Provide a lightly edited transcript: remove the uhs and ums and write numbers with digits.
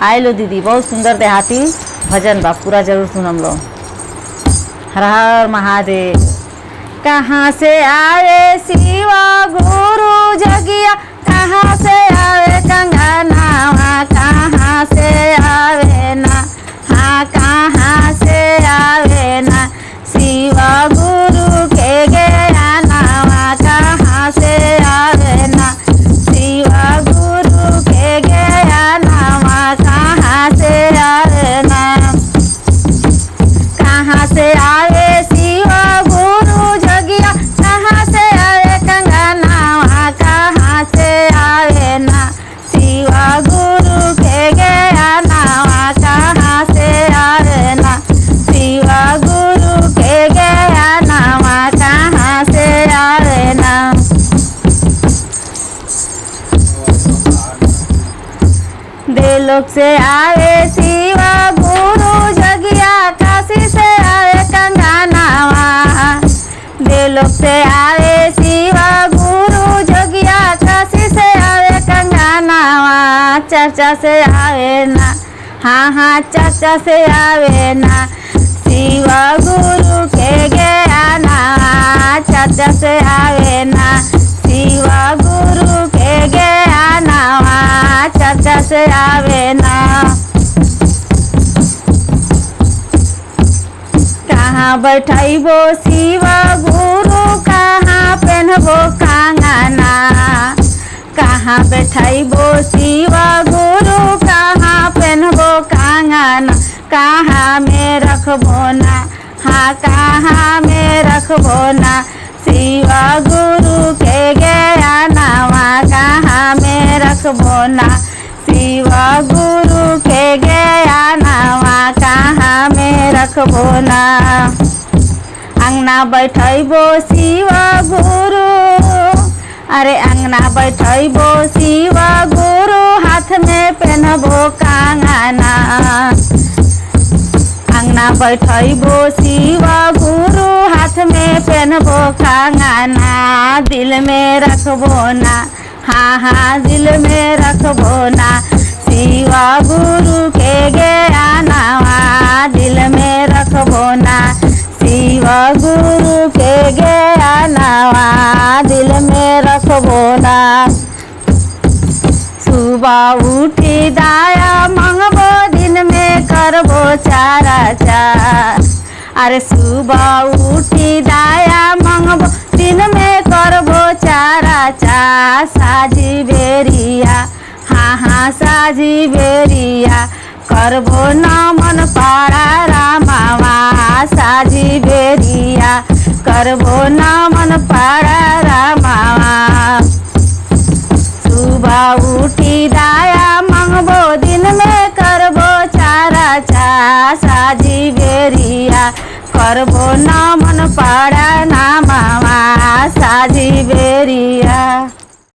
आए लो दीदी, बहुत सुंदर देहाती भजन बा, पूरा जरूर सुनम लो। हर हर महादेव। कहाँ से आवे शिव गुरु जगिया, कहाँ से आवे कंगनावा, कहाँ से आवे ना, हाँ कहाँ से आवे ना शिव गुरु के ज्ञानवा, कहाँ से आवे ना शिव गुरु के ज्ञानवा, कहाँ से आवे ना, कहाँ से आवे शिव गुरु जगिया, कहाँ से आवे कंगनावा, कहाँ से आवे ना शिव गुरु के ज्ञानवा, कहाँ से आवे ना शिव गुरु के ज्ञानवा, कहाँ से आवे ना। देवलोक से आवे शिव गुरु जगिया, काशी से आवे कंगनावा, देवलोक से आवे शिव गुरु जगिया, काशी से आवे कंगनावा, चर्चा से आवे ना, हाँ हाँ चर्चा से आवे ना शिव गुरु के ज्ञानवा, चर्चा से आवे ना शिव गुरु के ज्ञानवा, चर्चा से आवे ना। कहाँ बैठैबो शिव गुरु, कहाँ पहनबो कंगना, कहाँ बैठैबो शिव गुरु, कहाँ पहनबो कंगना, कहाँ में रखबो ना, हाँ कहाँ में रखबो ना शिव गुरु के ज्ञानवा, कहाँ में रखबो ना शिव गुरु के ज्ञानवा, कहाँ में रखबो ना। अंगना बैठैबो शिव गुरु, अरे अंगना बैठैबो शिव गुरु, हाथ में पहनबो कंगना, अंगना बैठैबो शिव गुरु, हाथ में पहनबो कंगना, दिल में रखबो ना, हाँ हाँ दिल में रखबो ना शिव गुरु के ज्ञानवा, दिल में रखबो ना शिव गुरु के ज्ञानवा, दिल में रखबो ना। सुबह उठी दाया मंगबो, दिन में करबो चारा चार, अरे सुबह उठी दाया मंगबो, दिन में करबो चारा चार, साजी बेरिया, हाँ हाँ साजी बेरिया, करबो नमन पारा रामावा, साजी बेरिया, करबो नमन पारा रामावा। सुबह उठी दाया मंगबो, दिन में करबो चारा चार, साजी बेरिया, करबो नमन पारा नामावा, साजी बेरिया।